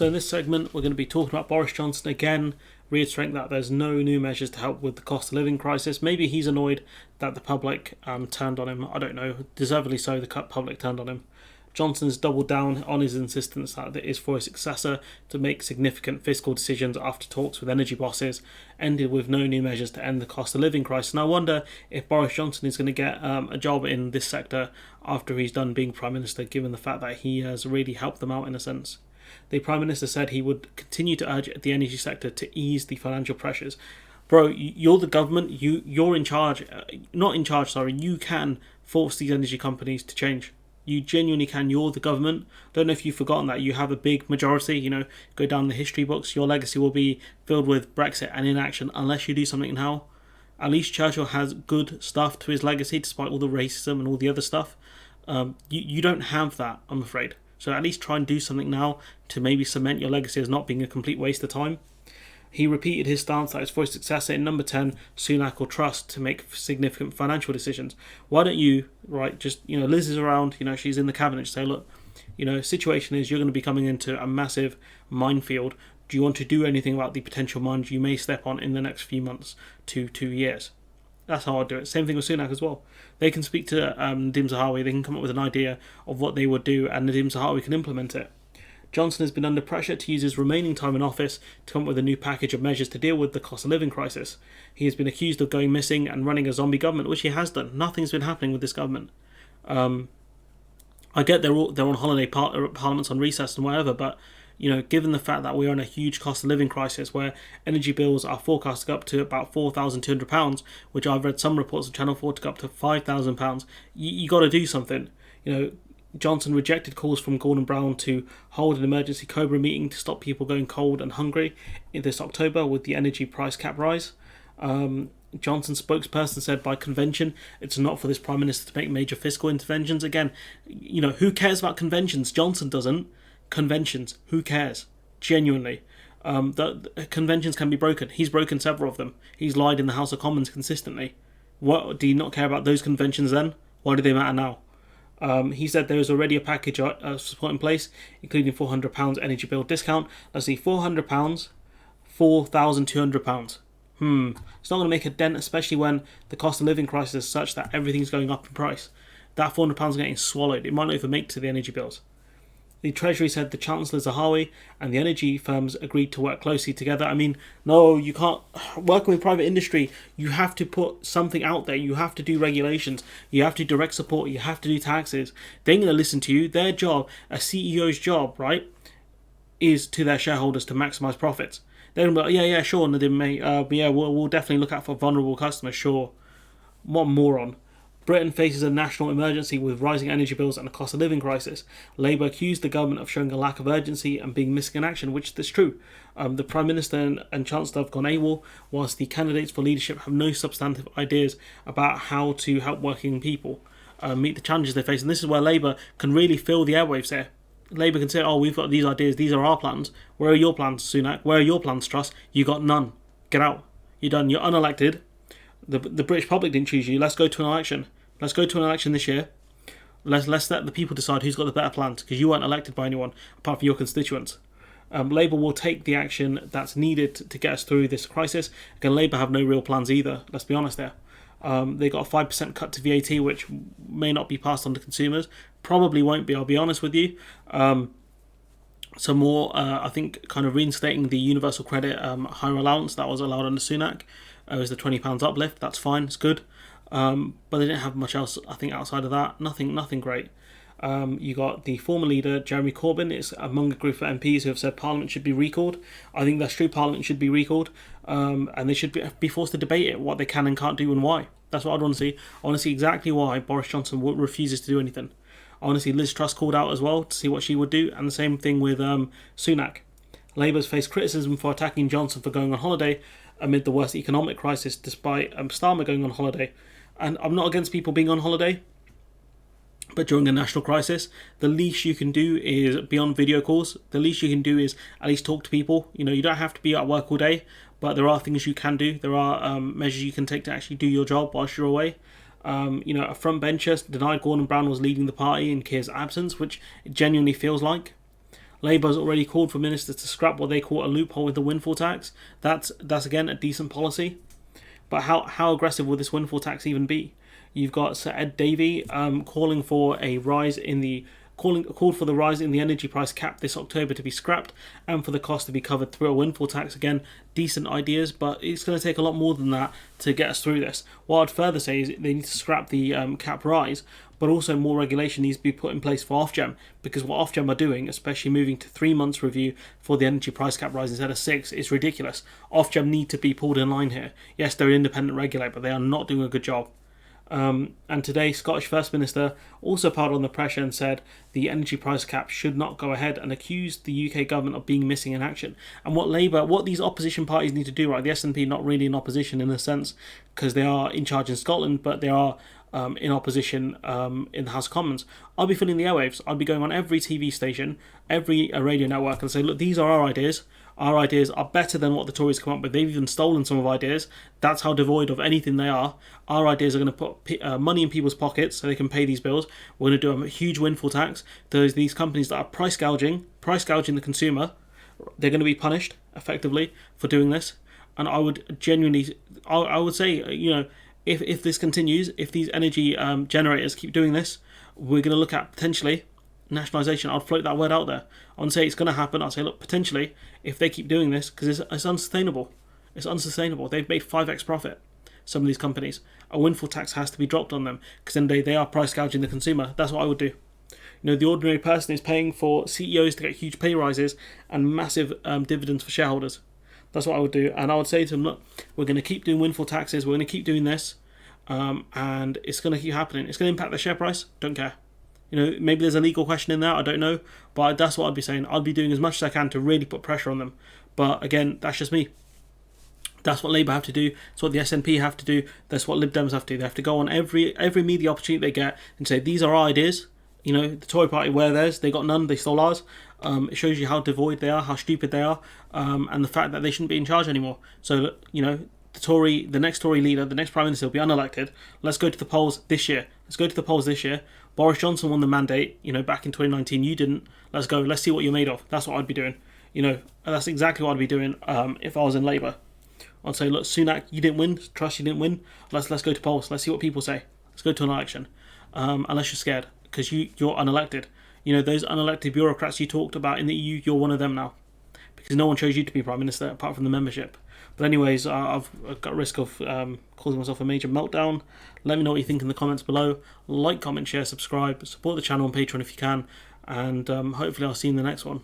So in this segment, we're going to be talking about Boris Johnson again, reiterating that there's no new measures to help with the cost of living crisis. Maybe he's annoyed that the public turned on him. I don't know. Deservedly so, the public turned on him. Johnson's doubled down on his insistence that it is for his successor to make significant fiscal decisions after talks with energy bosses, ended with no new measures to end the cost of living crisis. And I wonder if Boris Johnson is going to get a job in this sector after he's done being Prime Minister, given the fact that he has really helped them out in a sense. The Prime Minister said he would continue to urge the energy sector to ease the financial pressures. Bro, you're the government, you're in charge, not in charge, sorry, you can force these energy companies to change. You genuinely can, you're the government. Don't know if you've forgotten that you have a big majority, go down the history books, your legacy will be filled with Brexit and inaction unless you do something now. At least Churchill has good stuff to his legacy despite all the racism and all the other stuff. You don't have that, I'm afraid. So at least try and do something now to maybe cement your legacy as not being a complete waste of time. He repeated his stance that it's for his successor in number 10, Sunak, will trust to make significant financial decisions. Why don't you, Liz is around, she's in the cabinet, say, look, situation is you're going to be coming into a massive minefield. Do you want to do anything about the potential mines you may step on in the next few months to 2 years? That's how I'd do it. Same thing with Sunak as well. They can speak to Nadeem Zahawi, they can come up with an idea of what they would do, and Nadeem Zahawi can implement it. Johnson has been under pressure to use his remaining time in office to come up with a new package of measures to deal with the cost of living crisis. He has been accused of going missing and running a zombie government, which he has done. Nothing's been happening with this government. I get they're on holiday, Parliament's on recess and whatever, but given the fact that we're in a huge cost of living crisis where energy bills are forecast to go up to about £4,200, which I've read some reports on Channel 4 to go up to £5,000, you got to do something. Johnson rejected calls from Gordon Brown to hold an emergency Cobra meeting to stop people going cold and hungry in this October with the energy price cap rise. Johnson's spokesperson said by convention it's not for this Prime Minister to make major fiscal interventions. Again, who cares about conventions? Johnson doesn't. Conventions, who cares? Genuinely. The conventions can be broken. He's broken several of them. He's lied in the House of Commons consistently. What, do you not care about those conventions then? Why do they matter now? He said there is already a package of support in place, including £400 energy bill discount. Let's see, £400, £4,200. It's not going to make a dent, especially when the cost of living crisis is such that everything's going up in price. That £400 is getting swallowed. It might not even make to the energy bills. The Treasury said the Chancellor Zahawi and the energy firms agreed to work closely together. I mean, no, you can't. Working with private industry, you have to put something out there. You have to do regulations. You have to direct support. You have to do taxes. They're going to listen to you. Their job, a CEO's job, right, is to their shareholders to maximise profits. They're going to be like, yeah, sure, Nadim, mate. We'll definitely look out for vulnerable customers, sure. What a moron. Britain faces a national emergency with rising energy bills and a cost of living crisis. Labour accused the government of showing a lack of urgency and being missing in action, which is true. The Prime Minister and Chancellor have gone AWOL, whilst the candidates for leadership have no substantive ideas about how to help working people meet the challenges they face. And this is where Labour can really fill the airwaves here. Labour can say, we've got these ideas, these are our plans. Where are your plans, Sunak? Where are your plans, Truss? You got none. Get out. You're done. You're unelected. The British public didn't choose you. Let's go to an election. Let's go to an election this year. Let's let the people decide who's got the better plans, because you weren't elected by anyone apart from your constituents. Labour will take the action that's needed to get us through this crisis. Again, Labour have no real plans either. Let's be honest there. They got a 5% cut to VAT, which may not be passed on to consumers. Probably won't be, I'll be honest with you. Some more, I think, kind of reinstating the universal credit higher allowance that was allowed under Sunak. It was the £20 uplift. That's fine. It's good. But they didn't have much else, I think, outside of that. Nothing great. You got the former leader, Jeremy Corbyn, is among a group of MPs who have said Parliament should be recalled. I think that's true, Parliament should be recalled. And they should be forced to debate it, what they can and can't do and why. That's what I'd want to see. I want to see exactly why Boris Johnson refuses to do anything. I want to see Liz Truss called out as well to see what she would do. And the same thing with Sunak. Labour's faced criticism for attacking Johnson for going on holiday amid the worst economic crisis, despite Starmer going on holiday. And I'm not against people being on holiday, but during a national crisis, the least you can do is be on video calls. The least you can do is at least talk to people. You don't have to be at work all day, but there are things you can do. There are measures you can take to actually do your job whilst you're away. A front bencher denied Gordon Brown was leading the party in Keir's absence, which it genuinely feels like. Labour has already called for ministers to scrap what they call a loophole with the windfall tax. That's again a decent policy. But how aggressive will this windfall tax even be? You've got Sir Ed Davey calling for a rise in the called for the rise in the energy price cap this October to be scrapped and for the cost to be covered through a windfall tax. Again, decent ideas, but it's going to take a lot more than that to get us through this. What I'd further say is they need to scrap the cap rise, but also more regulation needs to be put in place for Ofgem, because what Ofgem are doing, especially moving to 3 months review for the energy price cap rise instead of 6, is ridiculous. Ofgem need to be pulled in line here. Yes, they're an independent regulator, but they are not doing a good job. And today, Scottish First Minister also piled on the pressure and said the energy price cap should not go ahead, and accused the UK government of being missing in action. And what these opposition parties need to do, right? The SNP not really in opposition in a sense because they are in charge in Scotland, but they are in opposition in the House of Commons. I'll be filling the airwaves. I'll be going on every TV station, every radio network, and say, look, these are our ideas. Our ideas are better than what the Tories come up with. They've even stolen some of our ideas. That's how devoid of anything they are. Our ideas are going to put money in people's pockets so they can pay these bills. We're going to do a huge windfall tax. These companies that are price gouging the consumer, they're going to be punished effectively for doing this. And I would genuinely, I would say, if this continues, if these energy generators keep doing this, we're going to look at potentially nationalisation. I'll float that word out there. I won't say it's going to happen. I'll say, look, potentially, if they keep doing this, because it's unsustainable. It's unsustainable. They've made 5x profit, some of these companies. A windfall tax has to be dropped on them, because then they are price gouging the consumer. That's what I would do. The ordinary person is paying for CEOs to get huge pay rises and massive dividends for shareholders. That's what I would do. And I would say to them, look, we're going to keep doing windfall taxes. We're going to keep doing this. And it's going to keep happening. It's going to impact the share price. Don't care. Maybe there's a legal question in there, I don't know, but that's what I'd be saying. I'll be doing as much as I can to really put pressure on them. But again, that's just me. That's what Labour have to do. That's what the SNP have to do. That's what Lib Dems have to do. They have to go on every media opportunity they get and say, these are our ideas. The Tory party, where theirs, they got none, they stole ours. It shows you how devoid they are, how stupid they are, and the fact that they shouldn't be in charge anymore. So, the next Tory leader, the next Prime Minister will be unelected. Let's go to the polls this year. Boris Johnson won the mandate, back in 2019. You didn't. Let's go. Let's see what you're made of. That's what I'd be doing. That's exactly what I'd be doing if I was in Labour. I'd say, look, Sunak, you didn't win. Trust you didn't win. Let's go to polls. Let's see what people say. Let's go to an election. Unless you're scared, because you're unelected. Those unelected bureaucrats you talked about in the EU, you're one of them now. Because no one chose you to be Prime Minister apart from the membership. But anyways, I've got a risk of causing myself a major meltdown. Let me know what you think in the comments below. Like, comment, share, subscribe. Support the channel on Patreon if you can. And hopefully I'll see you in the next one.